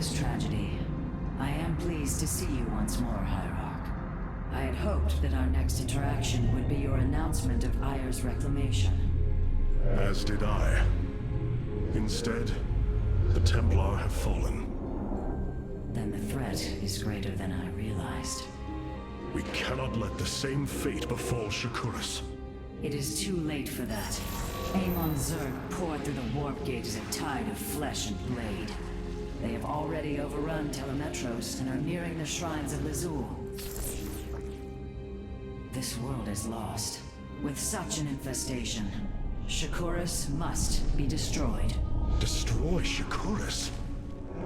this tragedy. I am pleased to see you once more, Hierarch. I had hoped that our next interaction would be your announcement of Ayer's reclamation. As did I. Instead, the Templar have fallen. Then the threat is greater than I realized. We cannot let the same fate befall Shakuras. It is too late for that. Amon Zerg poured through the warp gate as a tide of flesh and blade. They have already overrun Telemetros and are nearing the shrines of Lazul. This world is lost. With such an infestation, Shakuras must be destroyed. Destroy Shakuras?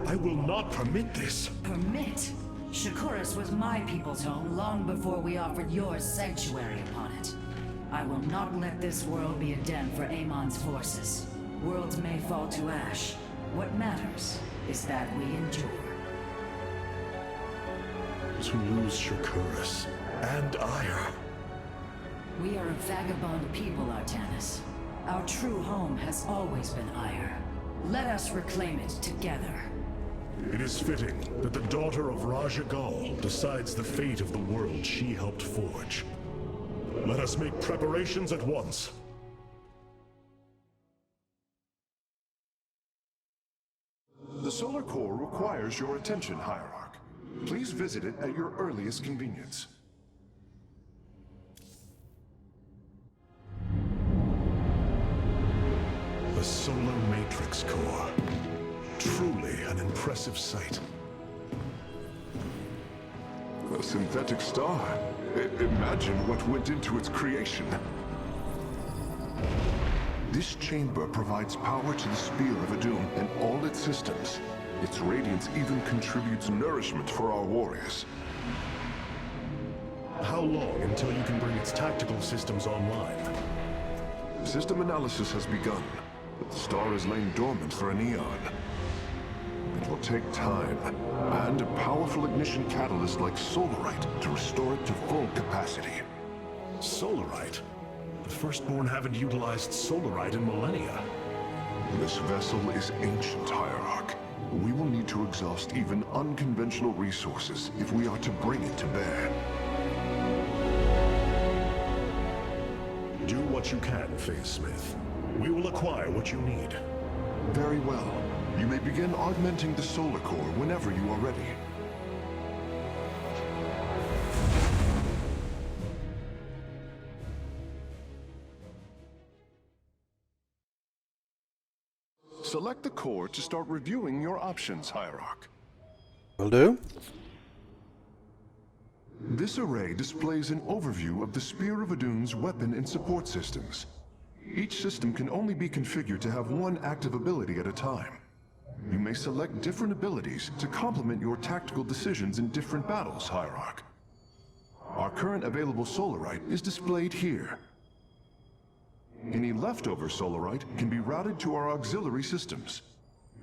I will not permit this. Permit? Shakuras was my people's home long before we offered yours sanctuary upon it. I will not let this world be a den for Amon's forces. Worlds may fall to ash. What matters is that we endure. To lose Shakuras and Ayer. We are a vagabond people, Artanis. Our true home has always been Ayer. Let us reclaim it together. It is fitting that the daughter of Raja Gal decides the fate of the world she helped forge. Let us make preparations at once. The solar core requires your attention, Hierarch. Please visit it at your earliest convenience. The Solar Matrix Core. Truly an impressive sight. A synthetic star. Imagine what went into its creation. This chamber provides power to the Spear of Adum and all its systems. Its radiance even contributes nourishment for our warriors. How long until you can bring its tactical systems online? System analysis has begun, but the star has lain dormant for an eon. It will take time, and a powerful ignition catalyst like Solarite to restore it to full capacity. Solarite? The Firstborn haven't utilized Solarite in millennia. This vessel is ancient, Hierarch. We will need to exhaust even unconventional resources if we are to bring it to bear. Do what you can, Phase Smith. We will acquire what you need. Very well. You may begin augmenting the solar core whenever you are ready. Select the core to start reviewing your options, Hierarch. Will do. This array displays an overview of the Spear of Adum's weapon and support systems. Each system can only be configured to have one active ability at a time. You may select different abilities to complement your tactical decisions in different battles, Hierarch. Our current available Solarite is displayed here. Any leftover Solarite can be routed to our auxiliary systems.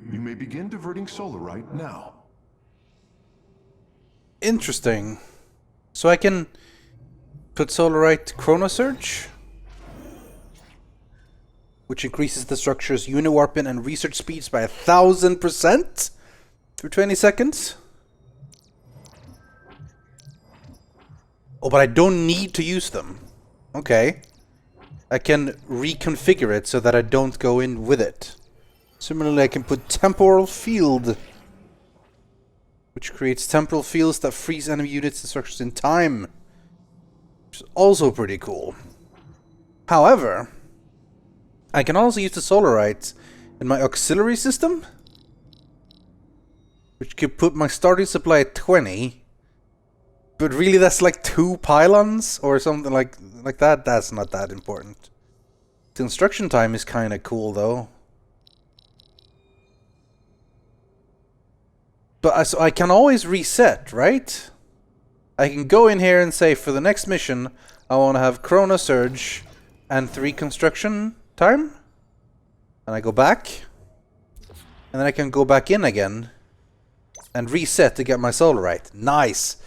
You may begin diverting Solarite now. Interesting. So I can put Solarite Chronosurge, which increases the structure's uniwarping and research speeds by 1000% for 20 seconds. Oh, but I don't need to use them. Okay. I can reconfigure it so that I don't go in with it. Similarly, I can put Temporal Field, which creates temporal fields that freeze enemy units and structures in time, which is also pretty cool. However, I can also use the Solarite in my auxiliary system, which could put my starting supply at 20, but really that's like 2 pylons or something like that. That's not that important. The construction time is kind of cool though. But so I can always reset, right? I can go in here and say for the next mission I want to have Chronosurge and 3 construction time, and I go back, and then I can go back in again and reset to get my Solarite. Nice.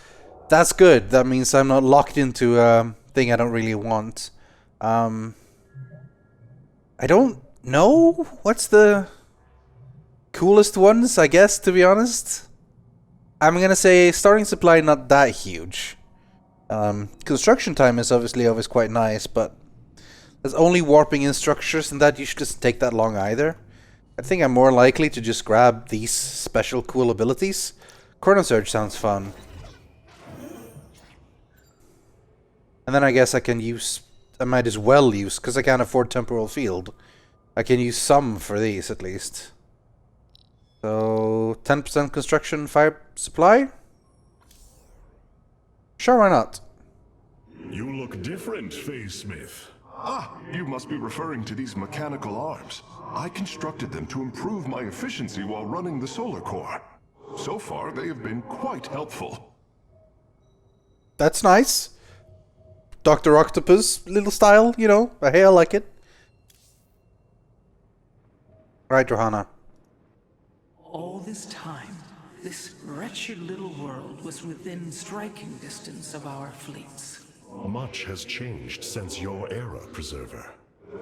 That's good. That means I'm not locked into a thing I don't really want. I don't know what's the coolest ones, I guess, to be honest. I'm gonna say starting supply not that huge. Construction time is obviously always quite nice, but there's only warping in structures, and that usually doesn't take that long either. I think I'm more likely to just grab these special cool abilities. Chrono Surge sounds fun. And then I guess I might as well use, because I can't afford Temporal Field, I can use some for these at least. So 10% construction fire supply? Sure, why not? You look different, Phase Smith. Ah, you must be referring to these mechanical arms. I constructed them to improve my efficiency while running the solar core. So far, they have been quite helpful. That's nice. Dr. Octopus little style, you know. Hey, I like it. Right, Johanna. All this time, this wretched little world was within striking distance of our fleets. Much has changed since your era, Preserver.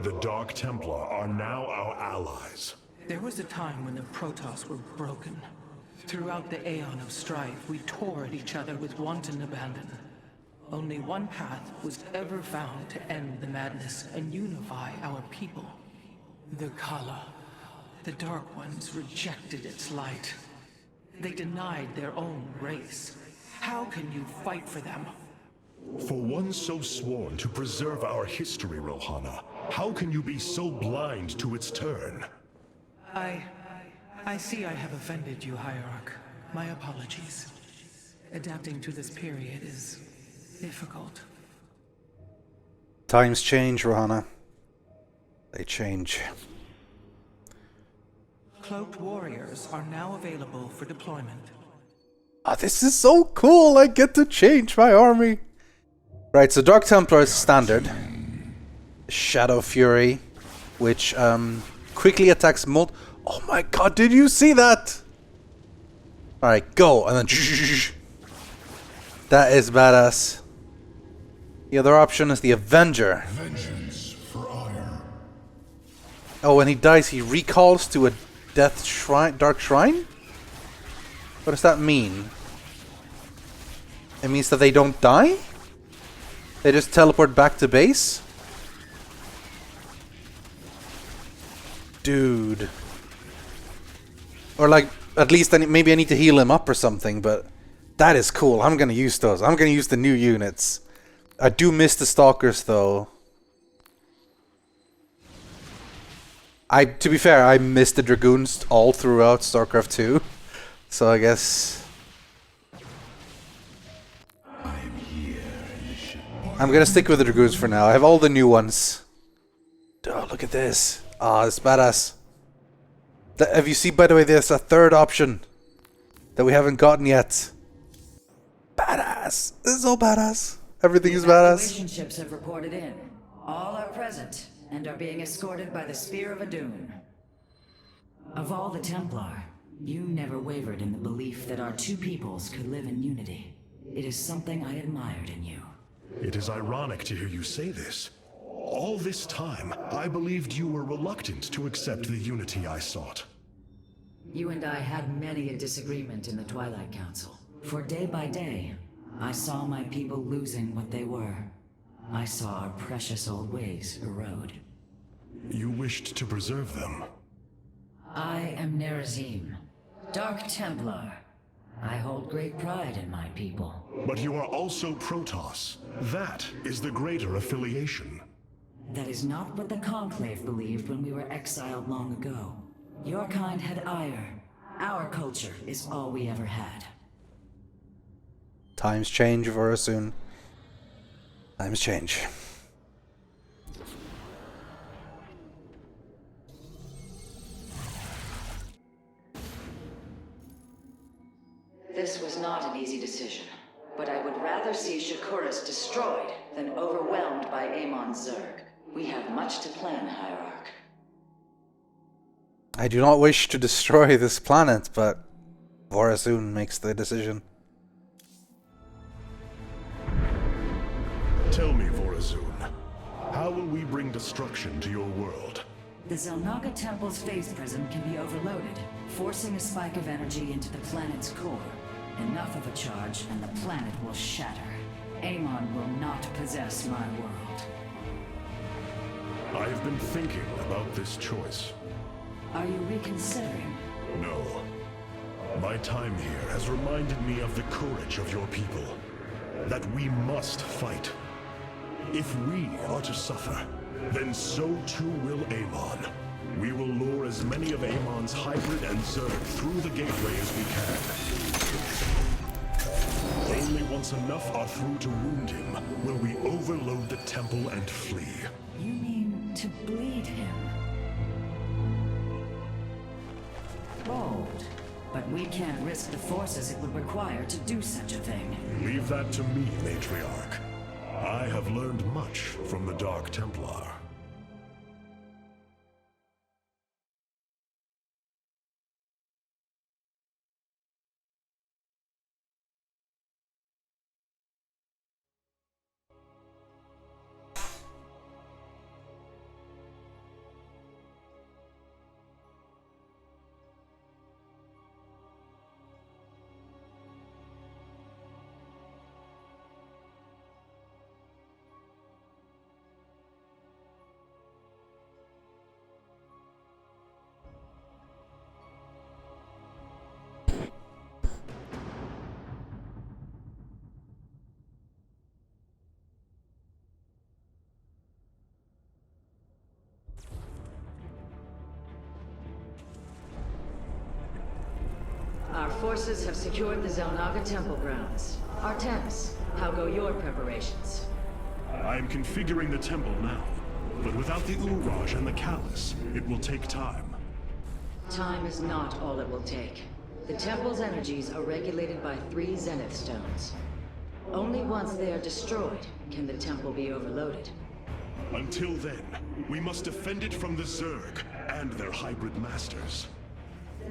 The Dark Templar are now our allies. There was a time when the Protoss were broken. Throughout the aeon of strife, we tore at each other with wanton abandon. Only one path was ever found to end the madness and unify our people. The Kala. The Dark Ones rejected its light. They denied their own race. How can you fight for them? For one so sworn to preserve our history, Rohana, how can you be so blind to its turn? I see I have offended you, Hierarch. My apologies. Adapting to this period is difficult. Times change, Rohana. They change. Cloaked warriors are now available for deployment. Ah, this is so cool! I get to change my army! Right, so Dark Templar is standard. Shadow Fury, which quickly attacks oh my god, did you see that? Alright, go, and then that is badass. The other option is the Avenger. Vengeance for ire. Oh, when he dies, he recalls to a Death Shrine, Dark Shrine? What does that mean? It means that they don't die? They just teleport back to base? Dude. Or like, at least maybe I need to heal him up or something, but that is cool. I'm gonna use those. I'm gonna use the new units. I do miss the Stalkers though. To be fair, I missed the Dragoons all throughout Starcraft II. So I guess I'm gonna stick with the Dragoons for now. I have all the new ones. Oh, look at this. Ah, it's badass. Have you seen, by the way, there's a third option that we haven't gotten yet. Badass. This is so badass. Everything is badass. Relationships have reported in. All are present and are being escorted by the Spear of Adun. Of all the Templar, you never wavered in the belief that our two peoples could live in unity. It is something I admired in you. It is ironic to hear you say this. All this time, I believed you were reluctant to accept the unity I sought. You and I had many a disagreement in the Twilight Council. For day by day, I saw my people losing what they were. I saw our precious old ways erode. You wished to preserve them. I am Nerazim, Dark Templar. I hold great pride in my people. But you are also Protoss. That is the greater affiliation. That is not what the Conclave believed when we were exiled long ago. Your kind had ire. Our culture is all we ever had. Times change for us soon. Times change. This was not an easy decision, but I would rather see Shakuras destroyed than overwhelmed by Amon Zerg. We have much to plan, Hierarch. I do not wish to destroy this planet, but Vorazun makes the decision. Tell me, Vorazun, how will we bring destruction to your world? The Zelnaga Temple's phase prism can be overloaded. Forcing a spike of energy into the planet's core. Enough of a charge and the planet will shatter. Amon will not possess my world. I've been thinking about this choice. Are you reconsidering? No. My time here has reminded me of the courage of your people. That we must fight. If we are to suffer, then so too will Amon. We will lure as many of Amon's hybrid and Zerg through the gateway as we can. Only once enough are through to wound him will we overload the temple and flee. You mean to bleed him? Bold. But we can't risk the forces it would require to do such a thing. Leave that to me, Matriarch. I have learned much from the Dark Templar. Our forces have secured the Zelnaga temple grounds. Artanis, how go your preparations? I am configuring the temple now, but without the Uraj and the Callus, it will take time. Time is not all it will take. The temple's energies are regulated by 3 Zenith stones. Only once they are destroyed can the temple be overloaded. Until then, we must defend it from the Zerg and their hybrid masters.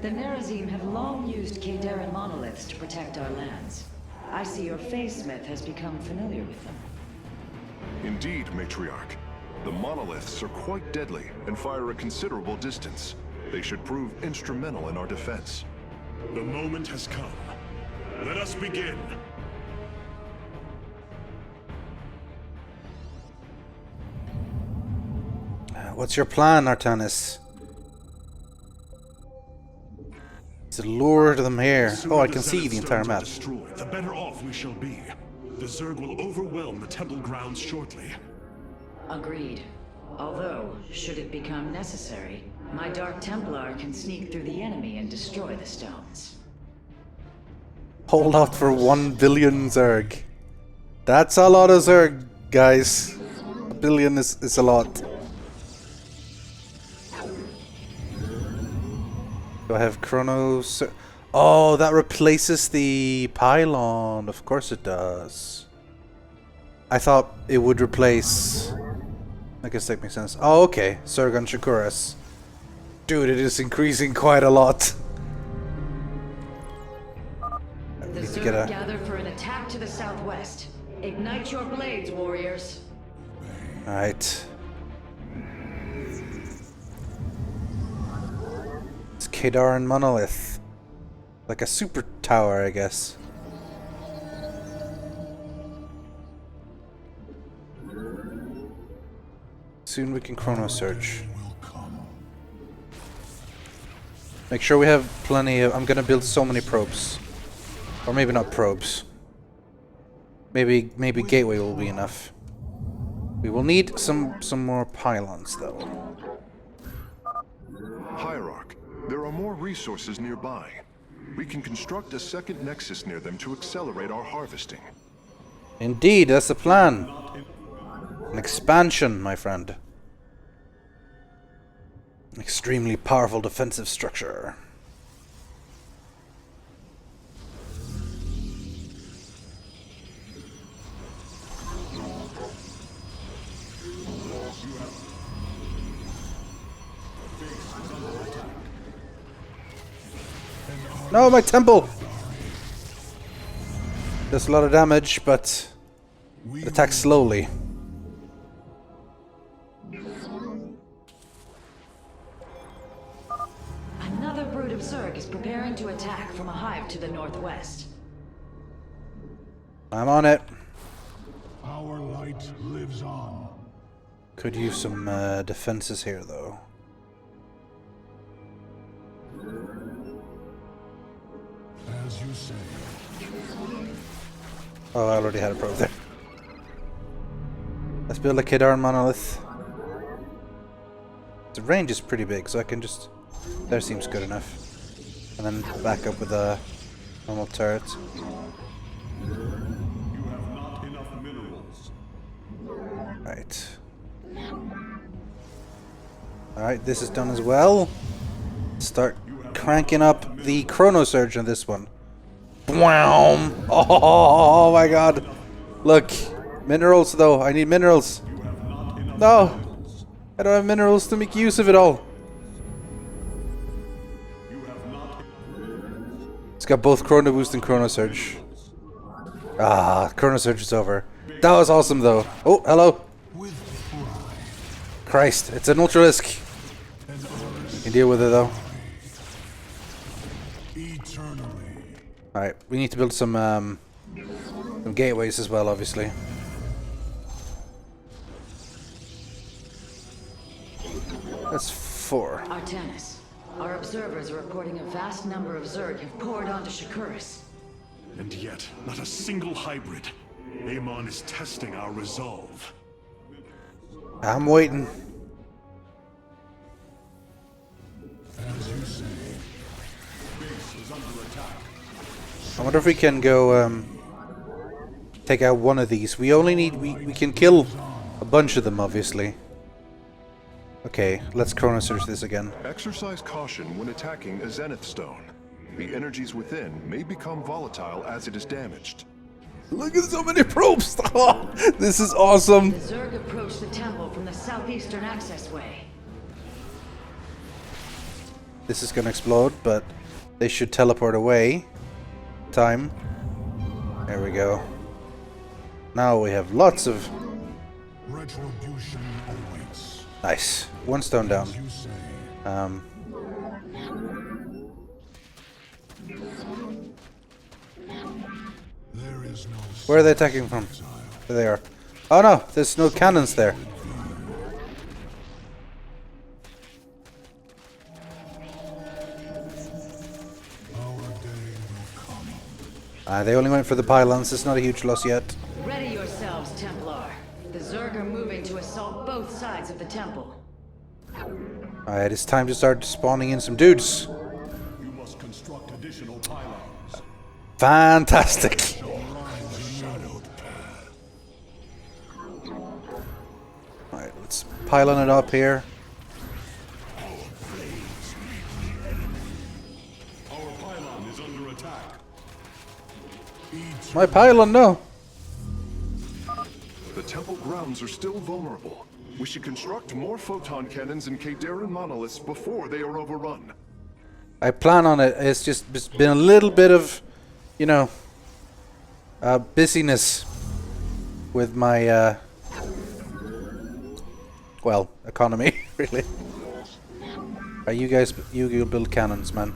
The Nerazim have long used Kadaran monoliths to protect our lands. I see your Phase-Smith has become familiar with them. Indeed, Matriarch. The monoliths are quite deadly and fire a considerable distance. They should prove instrumental in our defense. The moment has come. Let us begin. What's your plan, Artanis? To lure them here. Oh, I can see the entire map. Destroyed, the better off we shall be. The Zerg will overwhelm the temple grounds shortly. Agreed. Although, should it become necessary, my Dark Templar can sneak through the enemy and destroy the stones. Hold out for 1 billion Zerg. That's a lot of Zerg, guys. A billion is a lot. Do I have Chronos? Oh, that replaces the pylon. Of course it does. I thought it would replace... I guess that makes sense. Oh, okay. Zerg Shakuras. Dude, it is increasing quite a lot. The Zerg gather for an attack to the southwest. Ignite your blades, warriors. Alright. It's Kadaran Monolith. Like a super tower, I guess. Soon we can chrono search. Make sure we have plenty of... I'm gonna build so many probes. Or maybe not probes. Maybe gateway will be enough. We will need some more pylons though. Hierarch, there are more resources nearby. We can construct a second nexus near them to accelerate our harvesting. Indeed, that's the plan. An expansion, my friend. An extremely powerful defensive structure. No, my temple! Does a lot of damage, but it attacks slowly. Another brood of Zerg. Zerg is preparing to attack from a hive to the northwest. I'm on it. Our light lives on. Could use some defenses here, though. As you say. Oh, I already had a probe there. Let's build a Kedar monolith. The range is pretty big, so I can just... There seems good enough. And then back up with a normal turret. You have not enough minerals. Right. Alright, this is done as well. Start cranking up the Chrono Surge on this one. Bwam! Oh my god! Look! Minerals though, I need minerals! No! I don't have minerals to make use of it all! It's got both Chrono Boost and Chrono Surge. Ah, Chrono Surge is over. That was awesome though. Oh, hello! Christ, it's an Ultralisk! You can deal with it though. Alright, we need to build some gateways as well, obviously. That's 4. Artanis, our observers are reporting a vast number of Zerg have poured onto Shakuras. And yet, not a single hybrid. Amon is testing our resolve. I'm waiting. As you say. Base is under attack. I wonder if we can go take out one of these. We only need... We can kill a bunch of them, obviously. Okay, let's Chrono Surge this again. Exercise caution when attacking a Zenith Stone. The energies within may become volatile as it is damaged. Look at so many probes! Oh, this is awesome! The Zerg approach the temple from the southeastern accessway. This is gonna explode, but they should teleport away. Time. There we go. Now we have lots of... Retribution awaits. Nice. One stone down. As you say. There is no Where are they attacking from? There they are. Oh no, there's no cannons there. our day will come. They only went for the pylons. It's not a huge loss yet. Ready yourselves, Templar. The Zerg are moving to assault both sides of the temple. Alright, it's time to start spawning in some dudes. You must construct additional pylons. Fantastic. Alright, let's pylon it up here. Our pylon is under attack. My pylon, no. The temple grounds are still vulnerable. We should construct more photon cannons and Kadaran monoliths before they are overrun. I plan on it. It's just been a little bit of, you know, busyness with my, well, economy, really. You guys, you build cannons, man.